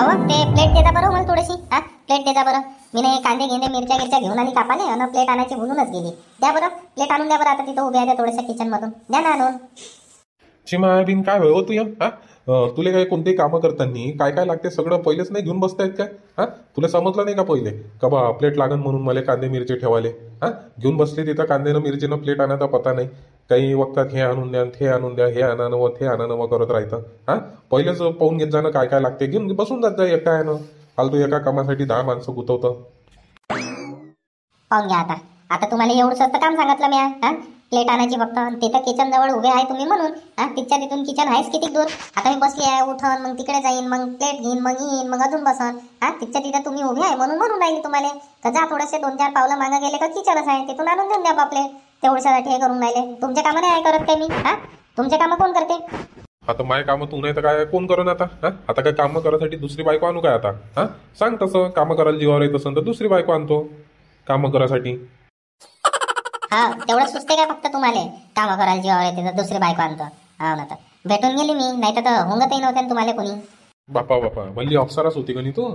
अहो ते प्लेट देता बरं मला थोडीशी. प्लेट देता बरं. मी नाही कांदे घेणे मिरच्या गिरच्या घेऊन आली कापाले आणि प्लेट आणायची भुलूनच गेली. द्या बरं प्लेट आणून द्या बरं. आता तिथं उभ्या द्या थोड्याशा किचन मधून द्या ना आणून. चिमा बिन काय हो तू तुले काय कोणतेही कामं करताना काय काय लागते सगळं पहिलेच नाही घेऊन बसतायत काय? तुला समजलं नाही का पहिले का बा प्लेट लागन म्हणून मला कांदे मिरचे ठेवाले? घेऊन बसले तिथं कांद्यानं मिरचीनं प्लेट आणायचा पता नाही. काही वक्तात हे आणून द्या हे आणून द्या हे आणा नवं ते आणा नवं करत राहतं. पहिलेच पाहून घेत जाणं काय काय लागते घेऊन बसून जात जा एका यानं. फालतू एका कामासाठी 10 माणसं गुतवतं. पाहून घ्या आता. आता तुम्हाला एवढं स्वस्त काम सांगितलं मी. प्लेट आणायची फक्त. तिथं किचन जवळ उभे आहे तुम्ही म्हणून. तिथच्या तिथून किचन आहेच किती दूर. आता मी बसली आहे उठन मग तिकडे जाईन मग प्लेट घेईन मग येईन मग अजून बसन. तिथच्या तिथं तुम्ही उभे आहे म्हणून राहिली तुम्हाला. तर जा थोडेसे 2-4 पावलं मागं गेले का किचनच आहे तिथून आणून देऊन द्या बापले. तेवढ्यासाठी हे करून राहिले. तुमच्या कामं नाही करत काय मी? तुमचे कामं कोण करते? आता माय कामं तू नाही तर काय कोण करून आता? आता काय कामं करायसाठी दुसरी बायको आणू काय आता? सांग तसं कामं करायला जीवावर येत असेल तर दुसरी बायको आणतो कामं करायसाठी. तेवढं सुचते काय फक्त तुम्हाला? कामं करायला जीवावर येते तर दुसरी बायको आणतो. हा ना तर भेटून गेली मी नाही तर होंगतही नव्हते तुम्हाला कोणी. बापा भल्ली अप्सराच होती का नाही तू?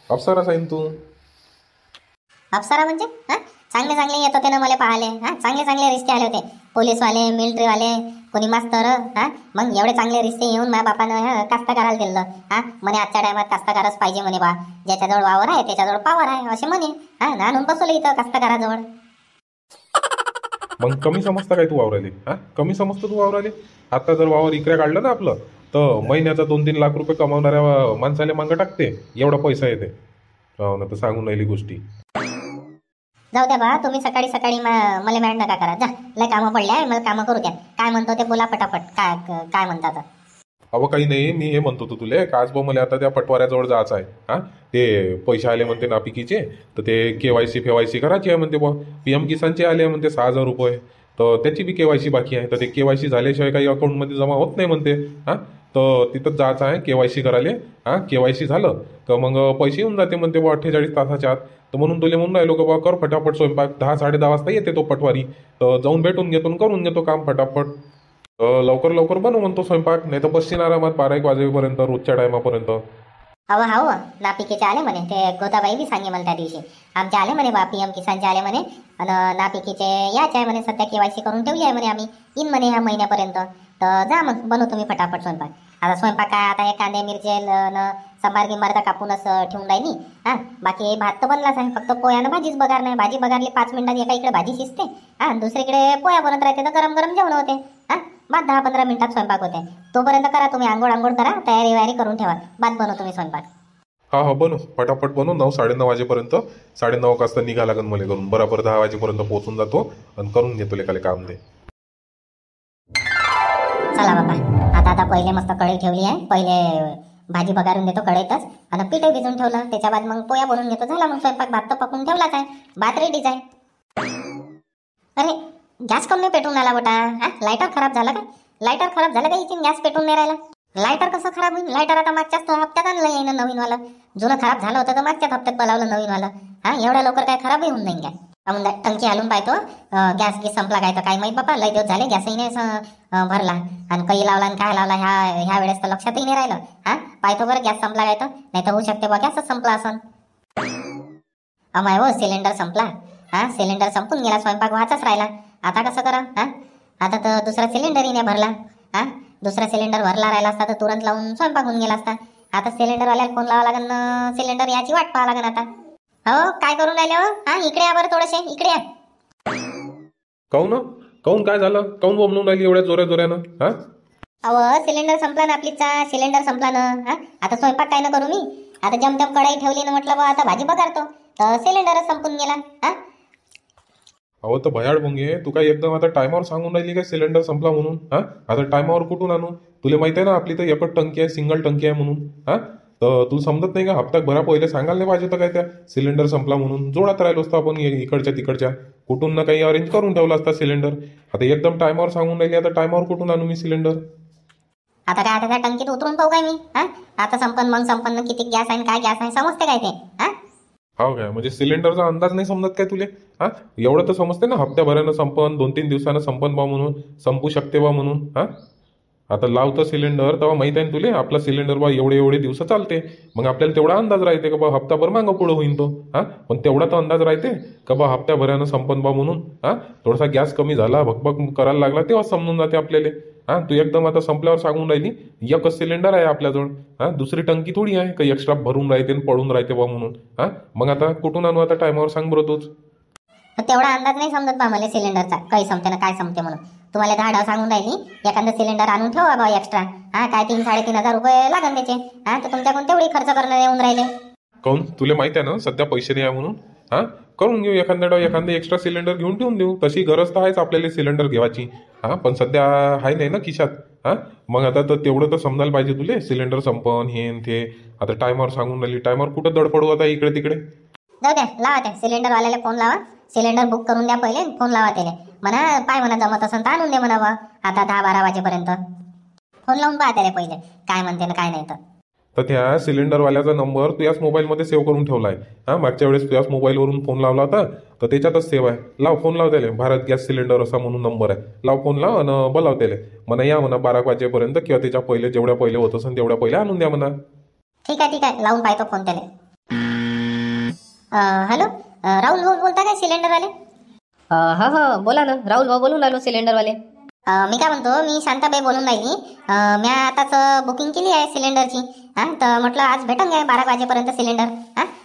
अप्सराच आहे तू. अप्सरा म्हणजे चांगले चांगले येत होते ना मला पाहाले. चांगले चांगले रिश्ते आले होते. पोलीसवाले मिलिटरीवाले कोणी मास्तर. मग एवढे चांगले रिश्ते येऊन माझ्या बापानं कास्तकाराला दिलं. म्हणे आजच्या टायमात कास्तकारच पाहिजे म्हणे बा. ज्याच्याजवळ वावर आहे त्याच्याजवळ पावर आहे असे म्हणे. आणून बसवलं इथं कास्तकाराजवळ. मग कमी समजता काय तू वावराले? कमी समजतो तू वावराले? आता जर वावर इकडे काढलं ना आपलं तर महिन्याचा 2-3 लाख रुपये कमावणाऱ्या माणसाला मागं टाकते एवढा पैसा येते. हो ना तर सांगून राहिली गोष्टी. जाऊ द्या बा तुम्ही सकाळी सकाळी मला मॅड नका करा. जा लय कामं पडले आहे मला कामं करू द्या. काय म्हणतो ते बोला पटापट. काय म्हणतात? अहो काही नाही मी हे म्हणतो तो तुले का आज भाऊ मला आता त्या पटवाऱ्याजवळ जायचं आहे. ते पैसे आले म्हणते नापिकीचे तर ते KYC फेवायसी करायची आहे म्हणते बा. PM किसानचे आले म्हणते 6,000 रुपये. तर त्याची बी KYC बाकी आहे. तर ते KYC झाल्याशिवाय काही अकाउंटमध्ये जमा होत नाही म्हणते. तर तिथं जायचं आहे KYC करायला. KYC झालं तर मग पैसे येऊन जाते म्हणते बा 48 तासाच्या आत. तर म्हणून तुले म्हणून राहिलो का बा कर फटाफट स्वयंपाक. 10-10:30 वाजता येते तो पटवारी. तर जाऊन भेटून घेतो करून घेतो काम फटाफट. लवकर लवकर बनव म्हणतो स्वयंपाक. नाही तर बसशील आरामात 12-1 वाजेपर्यंत रोजच्या टायमापर्यंत. हो नापिकीचे आले म्हणे. ते गोदाबाई बी सांगे मला त्या दिवशी. आमचे आले म्हणे बा PM किसानचे आले म्हणे. आणि नापिकीचे याचे आहे म्हणे. सध्या KYC करून ठेवली आहे म्हणे आम्ही. येईन म्हणे ह्या महिन्यापर्यंत. तर जा मग बनव तुम्ही फटाफट स्वयंपाक. आता स्वयंपाक काय आता हे कांदे मिरचे संभार गिंबार कापूनच ठेवून राहिली. बाकी भात तर बनलाच आहे. फक्त पोयानं भाजीच बघार नाही. भाजी बघारली 5 मिनिटात एका इकडे भाजी शिजते. दुसरीकडे पोया बनत राहते तर गरम गरम जेवण होते. भात 10-15 मिनिटात स्वयंपाक होते. तोपर्यंत करा तुम्ही आंघोळ करा. तयारी वयारी करून ठेवा. भात बनव तुम्ही स्वयंपाक. हा बनव फटाफट बनव. 9-9:30 वाजेपर्यंत 9:30 वाजता निघा लागन मला करून. बरोबर 10 वाजेपर्यंत पोहोचून जातो आणि करून घेतो लेकाले काम दे. चला बाबा आता पहिले मस्त कढई ठेवली आहे. पहिले भाजी बघारून देतो कढईतच. आणि पीठ भिजून ठेवलं त्याच्या बाद मग पोया बनवून घेतो. झाला मग स्वयंपाक. भात तर पकून ठेवलाच आहे. भात रेडीच आहे. अरे गॅस कमी पेटून आला बेटा. लायटर खराब झालं का? लायटर खराब झालं का? इथे गॅस पेटून नाही राहिला. लायटर कसं खराब होईल? लायटर आता मागच्याच हप्त्यात आणलं आहे ना नवीनवालं. जुनं खराब झालं होतं तर मागच्याच हप्त्यात बोलावलं नवीनवालं. एवढ्या लवकर काय खराबही होऊन नाही गॅस. आपण टंकी हलून पाहतो गॅस गी संपला काय तर काय माहीत बापा. लय दिवस झाले गॅसही नाही भरला. आणि काही लावला आणि काय लावला ह्या वेळेस तर लक्षातही नाही राहिलं. पाहतो बरं गॅस संपला काय तर. नाही तर होऊ शकते बा गॅसच संपला असन. अमाय हो सिलेंडर संपला. सिलेंडर संपून गेला. स्वयंपाक व्हायचाच राहिला. आता कसं करा? आता तर दुसरा सिलेंडरही नाही भरला. दुसरा सिलेंडर भरला राहिला असता तर तुरंत लावून स्वयंपाक होऊन गेला असता. आता सिलेंडरवाल्याला फोन लावा लागेल. सिलेंडर याची वाट पाहा लागेल आता. हो काय करून राहिले हो? इकडे या बरं थोडेसे. इकडे या. काऊन काय झालं? काऊन बोंबलून राहिली एवढ्या जोऱ्यानं? सिलेंडर संपला ना आपलीचा. सिलेंडर संपला ना. आता स्वयंपाक काय ना करू मी. आता जमजम कढाई ठेवली ना म्हटलं बा आता भाजी बघारतो तर सिलेंडरच संपून गेला. तर भयाड भोंगे तू काय एकदम आता टायमावर सांगून राहिली काय सिलेंडर संपला म्हणून? आता टायमावर कुठून आणू? तुला माहिती आहे ना आपली तर एकच टंकी आहे. सिंगल टंकी आहे म्हणून. तर तू समजत नाही का? हप्त्यात भरा पहिले सांगायला नाही पाहिजे तर काय त्या सिलेंडर संपला म्हणून. जोडात राहिलो असतो आपण इकडच्या तिकडच्या. कुठून ना काही अरेंज करून ठेवला असता सिलेंडर. आता एकदम टायमावर सांगून राहिली. आता टायमावर कुठून आणू मी सिलेंडर? आता काय आता त्या टंकीत उतरून पाहू काय मी? आता संपन्न किती गॅस आहे काय गॅस आहे समजते काय ते? हो काय म्हणजे सिलेंडरचा अंदाज नाही समजत काय तुले? एवढं तर समजते ना हप्त्याभरानं संपन 2-3 दिवसानं संपन बा म्हणून. संपू शकते बा म्हणून. आता लावतं सिलेंडर तेव्हा माहित आहे ना तुले आपला सिलेंडर बा एवढे एवढे दिवस चालते. मग आपल्याला तेवढा अंदाज राहते का बा हप्ताभर मागं पुढं होईन तो. पण तेवढा तर अंदाज राहते का बा हप्त्याभरानं संपन बा म्हणून. थोडासा गॅस कमी झाला भकभक करायला लागला तेव्हा समजून जाते आपल्याला. तू एकदम आता संपल्यावर सांगून राहिली एकच सिलेंडर आहे आपल्याजवळ. दुसरी टंकी थोडी आहे काही एक्स्ट्रा भरून राहते आणि पडून राहते बा म्हणून. मग आता कुठून आणू आता टायमावर सांग बरं तूच. तेवढा अंदाज नाही समजत बा मला सिलेंडरचा काही संपते ना काय संपते म्हणून. तुम्हाला 10 सांगून राहिली एखादं सिलेंडर आणून ठेवा बा एक्स्ट्रा. काय 3-3.5 रुपये लागन त्याचे. तर तुमच्याकडून तेवढी खर्च करणं येऊन राहिले. काऊन तुला माहिती आहे ना सध्या पैसे नाही आहे म्हणून. करून घेऊ एखादं एक्स्ट्रा सिलेंडर घेऊन ठेवून देऊ. तशी गरज तर आहेच आपल्याला सिलेंडर घेवायची. पण सध्या आहे नाही ना खिशात. मग आता तर तेवढं तर समजायला पाहिजे तुले सिलेंडर संपन हे न ते. आता टायमावर सांगून राहिली टायमावर कुठं दडपडू आता इकडे तिकडे. जाऊ द्या लावा त्या सिलेंडरवाल्याला फोन लावा. सिलेंडर बुक करून द्या पहिले फोन लावा त्याला. म्हणा पाय म्हणा जमत असेल तर आणून दे म्हणा बा आता 10-12 वाजेपर्यंत. फोन लावून पहा त्याला पहिले काय म्हणते ना काय नाही तर. तर त्या सिलेंडरवाल्याचा नंबर तुझ्याच मोबाईलमध्ये सेव्ह करून ठेवला आहे. मागच्या वेळेस तुझ्याच मोबाईलवरून फोन लावला होता तर त्याच्यातच सेव्ह आहे. लाव फोन लाव त्याला. भारत गॅस सिलेंडर असा म्हणून नंबर आहे. लाव फोन लाव आणि बोलाव त्याला. म्हणा या म्हणा 12 वाजेपर्यंत किंवा त्याच्या पहिले जेवढ्या पहिले होत असेल तेवढ्या पहिले आणून द्या म्हणा. ठीक आहे लावून पाहतो फोन त्याला. हॅलो राहुल भाऊ बोलता काय सिलेंडरवाले. हा बोला ना राहुल भाऊ बोलून राहिलो सिलेंडरवाले. मी काय म्हणतो मी शांताबाई बोलून राहिली. मी आताच बुकिंग केली आहे सिलेंडरची. तर म्हटलं आज भेटून घ्या 12 वाजेपर्यंत सिलेंडर.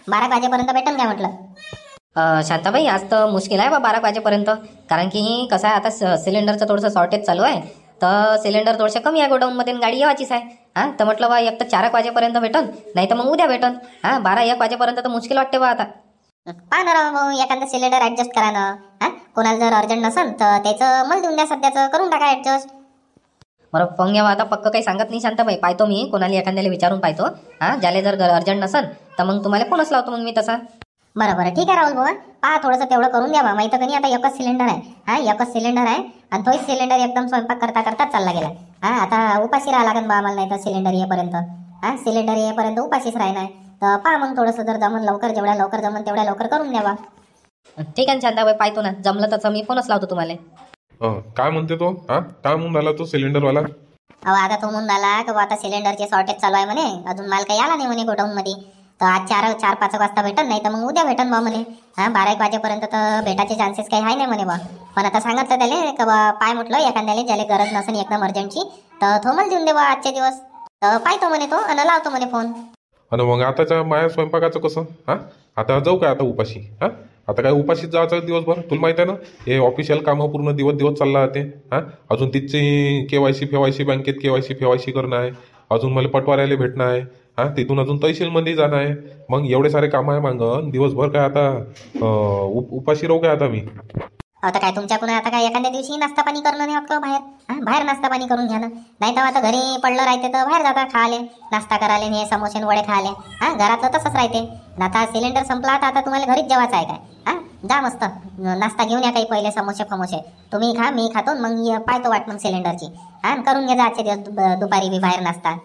12 वाजेपर्यंत भेटून घ्या म्हटलं. शांताबाई आज तर मुश्किल आहे बा 12 वाजेपर्यंत. कारण की कसं आहे आता सिलेंडरचं थोडंसं शॉर्टेज चालू आहे. तर सिलेंडर थोडेसे कमी आहे गोडाऊनमध्ये गाडी येवायचीच आहे. तर म्हटलं बा एक तर 4 वाजेपर्यंत भेटन नाही तर मग उद्या भेटन. 12-1 वाजेपर्यंत तर मुश्किल वाटते बा आता. पहा ना राव भाऊ एखादं सिलेंडर ऍडजस्ट करा ना. कोणाला जर अर्जंट नसेल तर त्याचं मला देऊन द्या सध्याचं करून टाका ऍडजस्ट. बरं पंग्या आता पक्क काही सांगत नाही शांताबाई. पाहतो मी कोणाला एखाद्याला विचारून पाहतो. ज्याला जर अर्जंट नसेल तर मग तुम्हाला फोनच लावतो मग मी तसा. बरं ठीक आहे राहुल भाऊ. पहा थोडंसं तेवढं करून द्या बा. माहिती का नाही आता एकच सिलेंडर आहे. एकच सिलेंडर आहे आणि तोच सिलेंडर एकदम स्वयंपाक करता चालला गेला. आता उपाशी राहा लागेल बा आम्हाला नाही तर सिलेंडर येईपर्यंत. सिलेंडर येईपर्यंत उपाशीच राहणार. तर पहा मग थोडंसं जर जमन लवकर जेवढ्या लवकर जमन तेवढ्या लवकर करून द्या बा. ठीक आहे शांताबाई पाहतो ना जमलं तसं मी फोनच लावतो तुम्हाला. काय म्हणते तो. काय म्हणून राहिला तो सिलेंडरवाला. आता तो म्हणून आला की आता सिलेंडरचे शॉर्टेज चालू आहे म्हणे. अजून माल काही आला नाही म्हणे गोडाऊन मध्ये. तर आज 4-5 वाजता भेटन नाही तर मग उद्या भेटन बा म्हणे. 12 वाजेपर्यंत तर भेटायचे चान्सेस काही आहे नाही म्हणे बा. पण आता सांगितलं त्याला का बा पाय म्हटलं एखाद्याला ज्याला गरज नसेल एकदम अर्जंटची तर तो मला देऊन दे बा आजचे दिवस. तर पाहतो म्हणे तो आणि लावतो म्हणे फोन. आणि मग आताच्या माया स्वयंपाकाचं कसं. आता जाऊ काय आता उपाशी. आता काय उपाशीच जायचं दिवसभर. तुला माहिती आहे ना हे ऑफिशियल कामं पूर्ण दिवस चालला जाते. अजून तिथची KYC बँकेत KYC करणं आहे. अजून मला पटवाऱ्याला भेटणं आहे. तिथून अजून तहसीलमध्ये जाणं आहे. मग एवढे सारे कामं आहे मागं दिवसभर काय आता उपाशी राहू काय आता मी. आता काय तुमच्याकडून आता काय एखाद्या दिवशी नाश्ता पाणी करणं नाही होत का बाहेर. बाहेर नाश्ता पाणी करून घ्या ना. नाही तर आता घरी पडलं राहते तर बाहेर जाता खाले नाश्ता करायला हे समोसे वडे खाले. घरातलं तसंच राहते. आता सिलेंडर संपला तर आता तुम्हाला घरीच जेवायचं आहे काय. जा मस्त नाश्ता घेऊन या काही पहिले समोसे तुम्ही खा मी खातो मग पाहतो वाट मग सिलेंडरची. करून घ्या आजचे दिवस दुपारी बी बाहेर नाश्ता.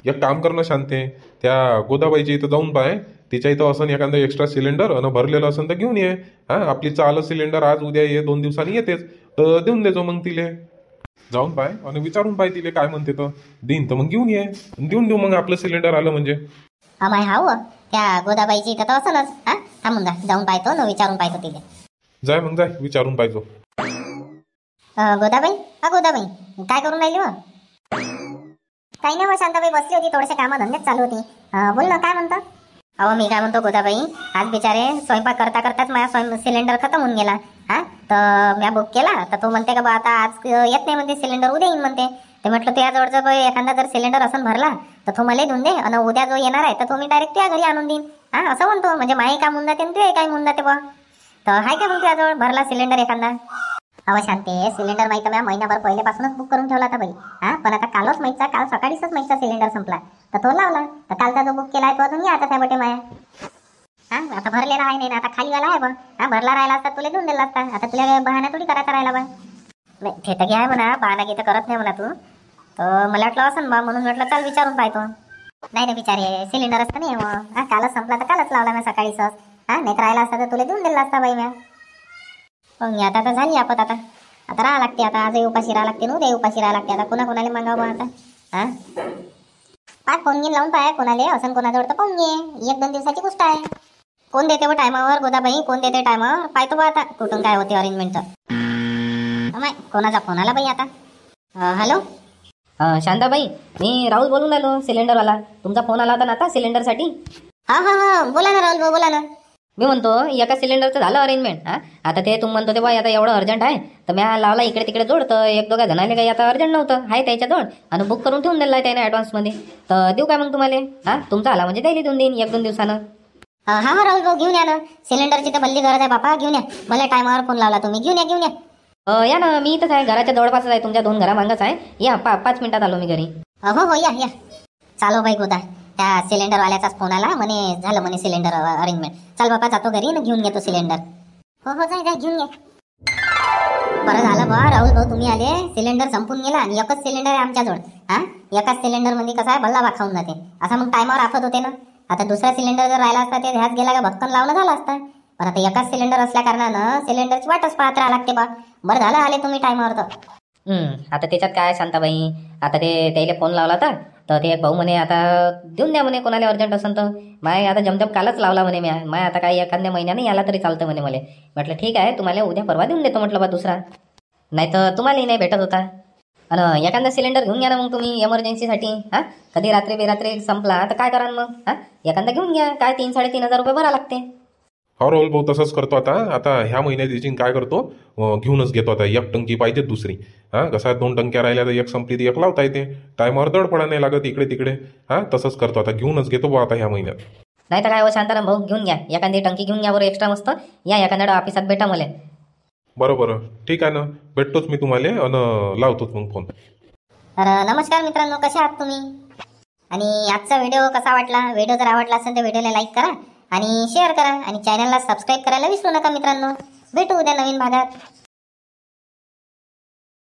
एक काम करणं शांते त्या गोदाबाईच्या इथं जाऊन पाय. तिच्या इथं असं एखादं एक्स्ट्रा सिलेंडर आणि भरलेलं असेल तर घेऊन ये. आपली चालं सिलेंडर आज उद्या ये 2 दिवसांनी येतेच तर देऊन देतो मग तिले. जाऊन पाय आणि विचारून पाय तिले काय म्हणते तर देईन तर मग घेऊन ये. देऊन देऊ मग आपलं सिलेंडर आलं म्हणजे. माय हाव त्या गोदाबाईची इथं तर असनच. थांबून जा जाऊन पाहतो न विचारून पाहतो तिले. जाय मग जाय विचारून पाहिजो. गोदाबाई काय करून राहिली व. काही नाही मग शांताबाई बसली होती थोडेसे कामं धंदेच चालू होती. बोल ना काय म्हणतो. मी काय म्हणतो गोदाबाई आज बिचारे स्वयंपाक करताच माझा सिलेंडर खतम होऊन गेला. तर मी बुक केला तर तो म्हणते का बा आता आज येत नाही म्हणते सिलेंडर उद्या येईन म्हणते. ते म्हटलं तुझ्याजवळचं एखादा जर सिलेंडर असं भरला तर तो मला देऊन दे आणि उद्या जो येणार आहे तर तो मी डायरेक्ट तुझ्या घरी आणून देईन. असं म्हणतो म्हणजे माही काम होऊन जाते आणि तुझे काय होऊन जाते बा. तर हाय का मग तुझ्याजवळ भरला सिलेंडर एखादा. शांते सिलेंडर माहिती मी महिनाभर पहिल्यापासूनच बुक करून ठेवला होता बाई. पण आता काल सकाळीच माहितीचा सिलेंडर संपला तर तो लावला. तर कालचा जो बुक केला आहे तो अजून या आता साहेब माया. आता भरलेला आहे नाही ना आता खाली वाला आहे बा. भरला राहिला असता तुला देऊन दिला असता. आता तुला बहाना थोडी करायचा राहिला बा. नाही ते तर घ्या म्हणा बहाना गीत करत नाही म्हणा तू. तर मला वाटलं असं बा म्हणून म्हटलं चाल विचारून पाहतो. नाही ना बिचारे सिलेंडर असतं नाही मग कालच संपला तर कालच लावला मी सकाळीच. नाही तर राहिला असता तर तुला देऊन दिला असता बाई म्या. मग आता तर झाली आपत आता. आता राहा लागते, आता आज उपाशी राहा लागते, उद्या उपाशी राहा लागते. आता कोणाला मागावं आता? हा, पाच फोन घेऊन लावून पाय कोणाला असं कोणाजवळ तर पाहून घे. 1-2 दिवसाची गोष्ट आहे. कोण देते व टायमावर गोदाबाई, कोण देते टायमावर? पाहतो बा आता कुठून काय होते अरेंजमेंट. कोणाचा फोन आला बाई आता? हॅलो, शांताबाई, मी राहुल बोलून राहिलो सिलेंडरवाला. तुमचा फोन आला होता ना आता सिलेंडरसाठी. हा हा हा, बोला ना राहुल भाऊ, बोला ना. मी म्हणतो एका सिलेंडरचं झालं अरेंजमेंट. आता ते तुम्ही म्हणतो ते बा आता एवढं अर्जंट आहे, तर मी लावला इकडे तिकडे जोडतं. 1-2 जणाले काही आता अर्जंट नव्हतं, आहे त्याच्याजवळ आणि बुक करून ठेवून दिलं आहे त्याने ॲडव्हान्समध्ये. तर देऊ काय मग तुम्हाला? तुमचा आला म्हणजे द्यायला देऊन देईन 1-2 दिवसानं. हा हा राहुल भाऊ, घेऊन या ना. सिलेंडरची तर भल्ली गरज आहे बापा, घेऊन या. मला टायमावर फोन लावला तुम्ही, घेऊन या. या ना, मी इथंच आहे, घराच्या जवळपासच आहे, तुमच्या 2 घरामागच आहे. या 5 मिनिटात आलो मी घरी. हो या. चालो बाई गोदा, त्या सिलेंडरवाल्याचाच फोन आला म्हणे, झालं म्हणे सिलेंडर अरेंजमेंट. चल बापा, जातो घरी ना घेऊन घेतो सिलेंडर. हो जा घेऊन घे. बरं झालं बा राहुल भाऊ तुम्ही आले. सिलेंडर संपून गेला आणि एकच सिलेंडर आहे आमच्याजवळ. एकाच सिलेंडर मध्ये कसं आहे, बल्ला खाऊन जाते. असा मग टायमावर आफत होते ना. आता दुसरा सिलेंडर जर राहिला असता, ते ह्याच गेला का भक्कन लावणं झालं असतं. पण आता एकाच सिलेंडर असल्या कारणानं सिलेंडरची वाटच पाहत राहा लागते बा. बरं झालं आले तुम्ही टायमावर तर. आता त्याच्यात काय शांताबाई, आता ते त्याला फोन लावला होता, तर ते भाऊ म्हणे आता देऊन द्या म्हणे कोणाला अर्जंट असेल तर. माय आता जमजम कालच लावला म्हणे माय आता काही एखाद्या महिन्याने आला तरी चालतं म्हणे मला. म्हटलं ठीक आहे, तुम्हाला उद्या परवा देऊन देतो म्हटलं बा दुसरा. नाही तर तुम्हालाही नाही भेटत होता. आणि एखादा सिलेंडर घेऊन घ्या ना मग तुम्ही एमर्जन्सीसाठी. कधी रात्री बेरात्री संपला तर काय करा मग? एखादा घेऊन घ्या, काय 3-3.5 हजार रुपये भरा लागते. हो राहुल भाऊ, तसंच करतो आता ह्या महिन्यात याची काय करतो, घेऊनच घेतो आता. 1 टंकी पाहिजे दुसरी. कसा 2 टंक्या राहिल्या तर 1 संपली तर 1 लावता येते. टायमावर दडपडा नाही लागत इकडे तिकडे. तसंच करतो आता, घेऊनच घेतो बा आता ह्या महिन्यात. नाही तर काय हो शांताराम भाऊ, घेऊन घ्या एखादी टंकी, घेऊन घ्या बरं एक्स्ट्रा मस्त. या एखाद्या ऑफिसात भेटा मला. बरं ठीक आहे ना, भेटतोच मी तुम्हाला आणि लावतोच मग फोन. तर नमस्कार मित्रांनो, कसे आहात तुम्ही? आणि आजचा व्हिडिओ कसा वाटला? व्हिडिओ जर आवडला असेल तर व्हिडिओला लाईक करा आणि शेअर करा आणि चॅनलला सबस्क्राईब करायला विसरू नका मित्रांनो. भेटू उद्या नवीन भागात.